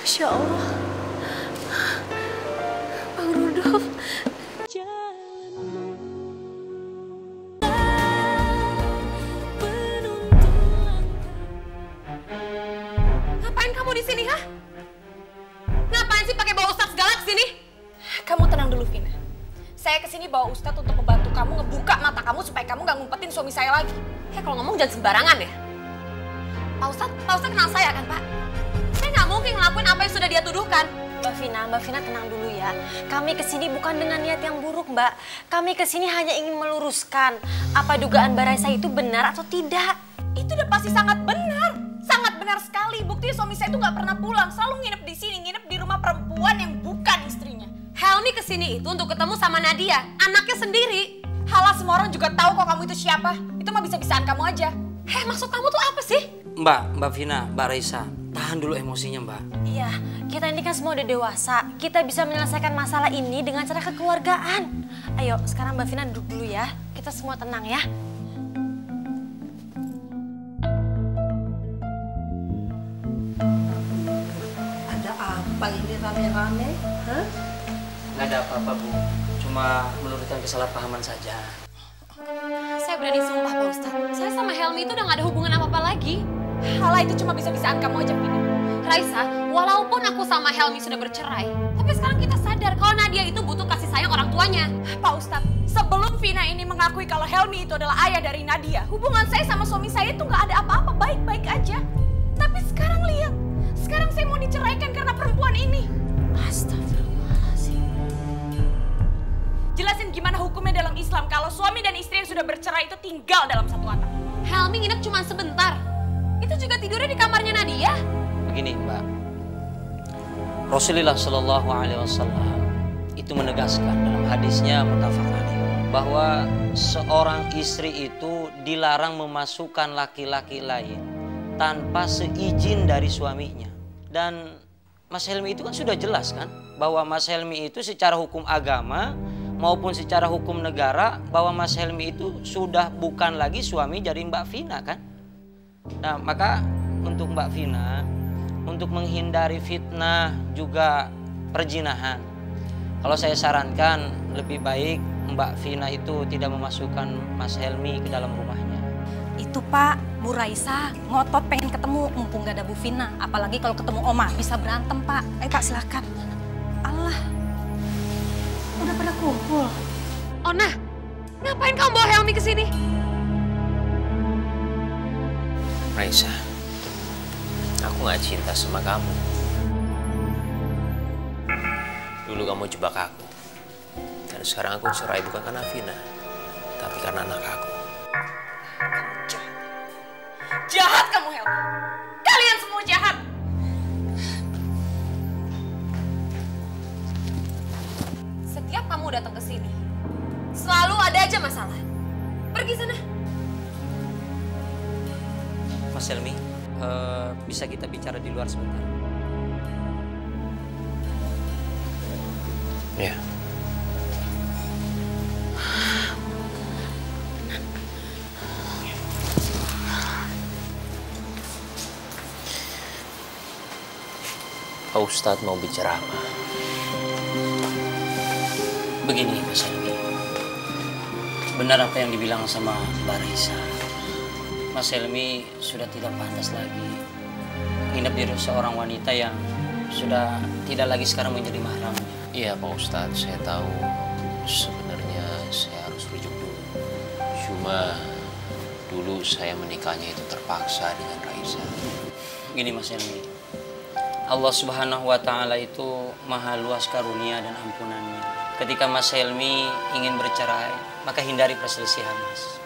Masya Allah. Bang Rudolf. Ngapain kamu di sini, ha? Ngapain sih pakai bawa Ustadz segala ke sini? Kamu tenang dulu, Vina. Saya kesini bawa Ustadz untuk membantu kamu ngebuka mata kamu supaya kamu nggak ngumpetin suami saya lagi. Kalau ngomong jangan sembarangan ya. Pak Ustadz kenal saya kan, Pak? Saya nggak mungkin ngelakuin apa yang sudah dia tuduhkan. Mbak Vina tenang dulu ya. Kami kesini bukan dengan niat yang buruk, Mbak. Kami kesini hanya ingin meluruskan apa dugaan Mbak Raisa itu benar atau tidak. Itu udah pasti sangat benar. Sangat benar sekali. Buktinya suami saya itu nggak pernah pulang. Selalu nginep di sini, nginep di rumah perempuan yang bukan istrinya. Helmi kesini itu untuk ketemu sama Nadia, anaknya sendiri. Halah, semua orang juga tahu kok kamu itu siapa. Itu mah bisa-bisaan kamu aja. Maksud kamu tuh apa sih? Mbak Vina, Mbak Raisa, tahan dulu emosinya, Mbak. Iya, kita ini kan semua udah dewasa. Kita bisa menyelesaikan masalah ini dengan cara kekeluargaan. Ayo, sekarang Mbak Vina duduk dulu ya. Kita semua tenang ya. Ada apa ini rame-rame? Hah? Nggak ada apa-apa, Bu. Cuma meluruskan kesalahpahaman saja. Saya berani sumpah, Pak Ustadz. Saya sama Helmi itu udah gak ada hubungan apa-apa lagi. Halah, itu cuma bisa-bisaan kamu aja, Vina. Raisa, walaupun aku sama Helmi sudah bercerai, tapi sekarang kita sadar kalau Nadia itu butuh kasih sayang orang tuanya. Pak Ustadz, sebelum Vina ini mengakui kalau Helmi itu adalah ayah dari Nadia, hubungan saya sama suami saya itu nggak ada apa-apa, baik-baik aja. Tapi sekarang lihat, sekarang saya mau diceraikan karena perempuan ini. Astagfirullahaladzim. Jelasin gimana hukumnya dalam Islam kalau suami dan istri yang sudah bercerai itu tinggal dalam satu atap. Helmi nginep cuma sebentar. Itu juga tidurnya di kamarnya Nadia. Begini, Mbak. Rasulullah Shallallahu Alaihi Wasallam itu menegaskan dalam hadisnya muttafaq alaih bahwa seorang istri itu dilarang memasukkan laki-laki lain tanpa seizin dari suaminya. Dan Mas Helmi itu kan sudah jelas kan bahwa Mas Helmi itu secara hukum agama maupun secara hukum negara bahwa Mas Helmi itu sudah bukan lagi suami dari Mbak Vina kan. Nah, maka untuk Mbak Vina, untuk menghindari fitnah juga perzinahan, kalau saya sarankan lebih baik Mbak Vina itu tidak memasukkan Mas Helmi ke dalam rumahnya. Itu Pak, Bu Raisa ngotot pengen ketemu mumpung gak ada Bu Vina. Apalagi kalau ketemu Oma bisa berantem Pak. Ayo Pak silakan. Allah, udah pada kumpul. Ona, ngapain kamu bawa Helmi ke sini? Raisa, aku gak cinta sama kamu. Dulu kamu jebak aku. Dan sekarang aku cerai bukan karena Vina, tapi karena anak aku. Jahat kamu, Helmi. Kalian semua jahat. Setiap kamu datang ke sini, selalu ada aja masalah. Pergi sana. Mas Helmi, bisa kita bicara di luar sebentar? Ya. Pak Ustadz mau bicara apa? Begini Mas Helmi, benar apa yang dibilang sama Mbak Raisa. Mas Helmi sudah tidak pantas lagi nginep di seorang wanita yang sudah tidak lagi sekarang menjadi mahramnya. Iya Pak Ustadz, saya tahu sebenarnya saya harus rujuk dulu. Cuma dulu saya menikahnya itu terpaksa dengan Raisa. Gini Mas Helmi, Allah Subhanahu wa Ta'ala itu maha luas karunia dan ampunannya. Ketika Mas Helmi ingin bercerai, maka hindari perselisihan Mas.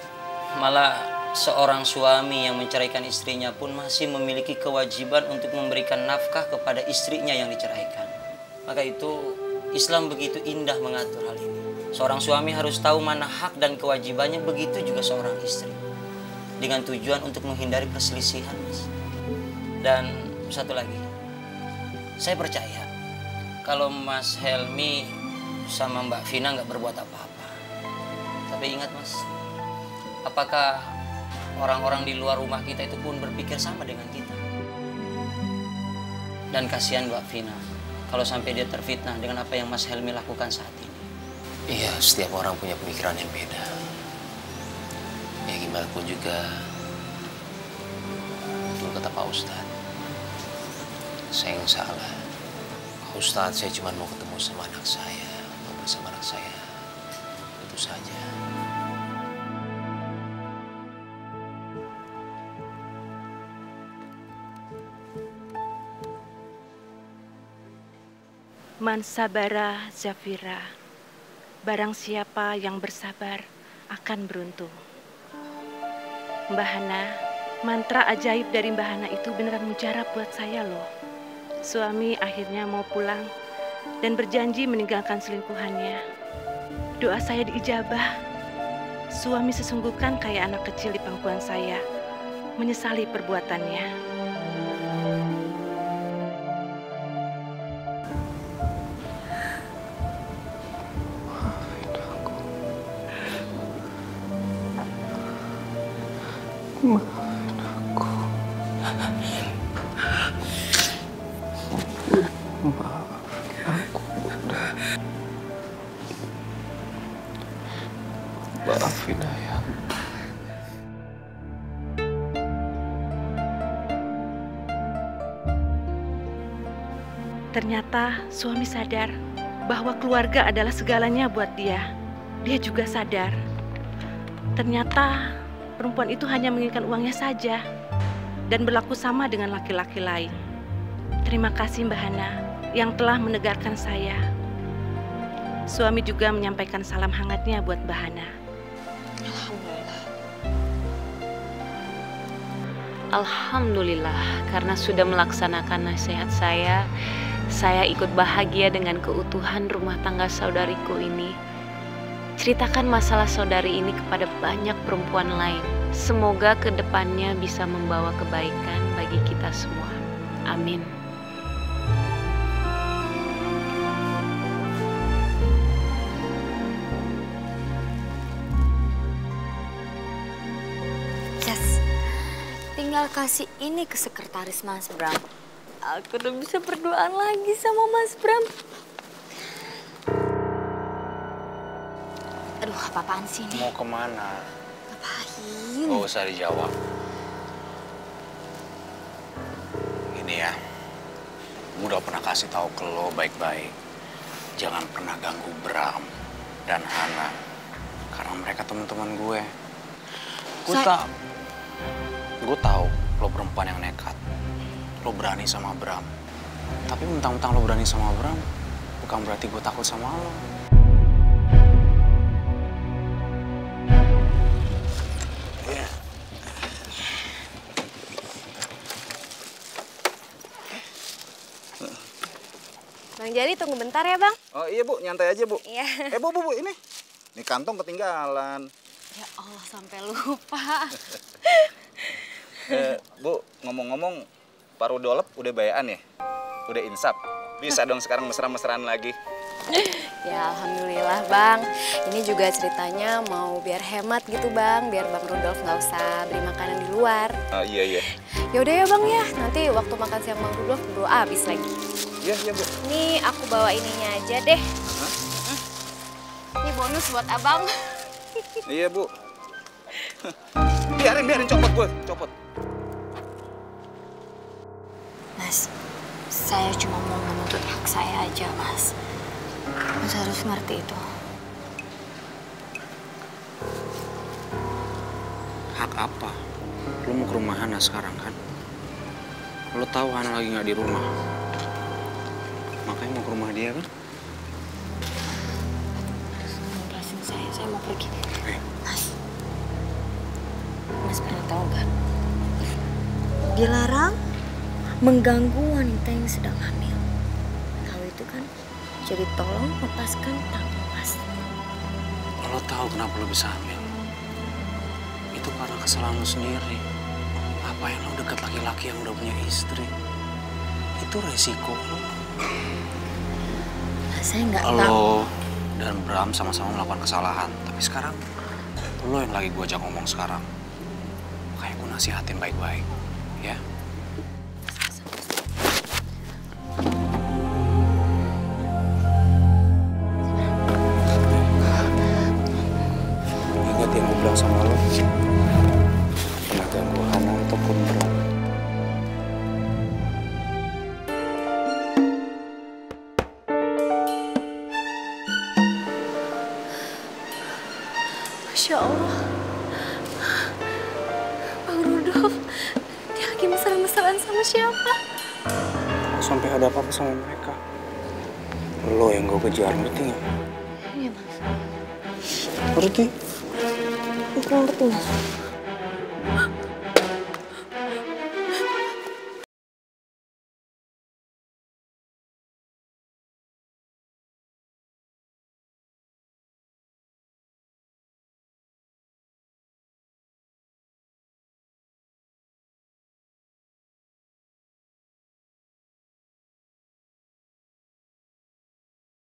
Malah seorang suami yang menceraikan istrinya pun masih memiliki kewajiban untuk memberikan nafkah kepada istrinya yang diceraikan. Maka itu Islam begitu indah mengatur hal ini. Seorang suami harus tahu mana hak dan kewajibannya, begitu juga seorang istri. Dengan tujuan untuk menghindari perselisihan Mas. Dan satu lagi, saya percaya kalau Mas Helmi sama Mbak Vina nggak berbuat apa-apa. Tapi ingat Mas, apakah orang-orang di luar rumah kita itu pun berpikir sama dengan kita? Dan kasihan Mbak Vina kalau sampai dia terfitnah dengan apa yang Mas Helmi lakukan saat ini. Iya, setiap orang punya pemikiran yang beda. Ya gimana pun juga, betul kata Pak Ustadz. Saya yang salah. Pak Ustadz, saya cuma mau ketemu sama anak saya, mau bersama anak saya. Itu saja. Man sabara Zafira, barang siapa yang bersabar akan beruntung. Mbah Hana, mantra ajaib dari Mbah Hana itu beneran mujarab buat saya loh. Suami akhirnya mau pulang dan berjanji meninggalkan selingkuhannya. Doa saya diijabah. Suami sesungguhkan kayak anak kecil di pangkuan saya, menyesali perbuatannya. Maafin ayah. Ternyata suami sadar bahwa keluarga adalah segalanya buat dia. Dia juga sadar. Ternyata perempuan itu hanya menginginkan uangnya saja dan berlaku sama dengan laki-laki lain. Terima kasih Mbak Hana yang telah menegarkan saya. Suami juga menyampaikan salam hangatnya buat Mbak Hana. Alhamdulillah, karena sudah melaksanakan nasihat saya ikut bahagia dengan keutuhan rumah tangga saudariku ini. Ceritakan masalah saudari ini kepada banyak perempuan lain. Semoga kedepannya bisa membawa kebaikan bagi kita semua. Amin. Yes. Tinggal kasih ini ke sekretaris Mas Bram. Aku udah bisa berduaan lagi sama Mas Bram. Aduh, apa-apaan sih ini? Mau kemana? Ngapain? Gak usah dijawab. Ini ya, gue udah pernah kasih tahu ke lo baik-baik. Jangan pernah ganggu Bram dan Hana. Karena mereka teman-teman gue. Gue tahu lo perempuan yang nekat. Lo berani sama Bram. Tapi mentang-mentang lo berani sama Bram, bukan berarti gue takut sama lo. Bang Jali tunggu bentar ya Bang. Oh iya Bu, nyantai aja Bu. Iya. Bu, ini. Ini kantong ketinggalan. Ya Allah, sampai lupa. Bu, ngomong-ngomong, Pak Rudolep udah bayaan ya? Udah insap? Bisa dong sekarang mesra-mesraan lagi. Ya Alhamdulillah Bang. Ini juga ceritanya mau biar hemat gitu Bang. Biar Bang Rudolf nggak usah beli makanan di luar. Oh iya. Yaudah ya Bang ya. Nanti waktu makan siang Bang Rudolf buru habis lagi. Iya Bu. Nih aku bawa ininya aja deh. Ini bonus buat Abang. Iya Bu. Biarin copot gue, copot. Mas, saya cuma mau menuntut hak saya aja, Mas. Mas harus ngerti itu. Hak apa? Lo mau ke rumah Hana sekarang kan? Lo tahu Hana lagi nggak di rumah. Makanya mau ke rumah dia kan? Lepasin saya mau pergi. Eh. Mas pernah tahu nggak? Dilarang mengganggu wanita yang sedang hamil. Tahu itu kan? Jadi tolong lepaskan tangan Mas. Lo tahu kenapa lo bisa hamil? Itu karena kesalahan lo sendiri. Apa yang lo dekat laki-laki yang udah punya istri? Itu resiko lo. Nah, saya nggak tahu. Lo dan Bram sama-sama melakukan kesalahan. Tapi sekarang lo yang lagi gue ajak ngomong sekarang. Kayak gue nasihatin baik-baik, ya? sama lo pernah ganggu Hana ataupun Bram. Masya Allah. Bang Rudolf, dia lagi mesra-mesraan sama siapa? Kalau sampai ada apa-apa sama mereka, lo yang gue kejar, ngerti nggak? Iya, Mas. Ngerti? Aku ngerti, Mas.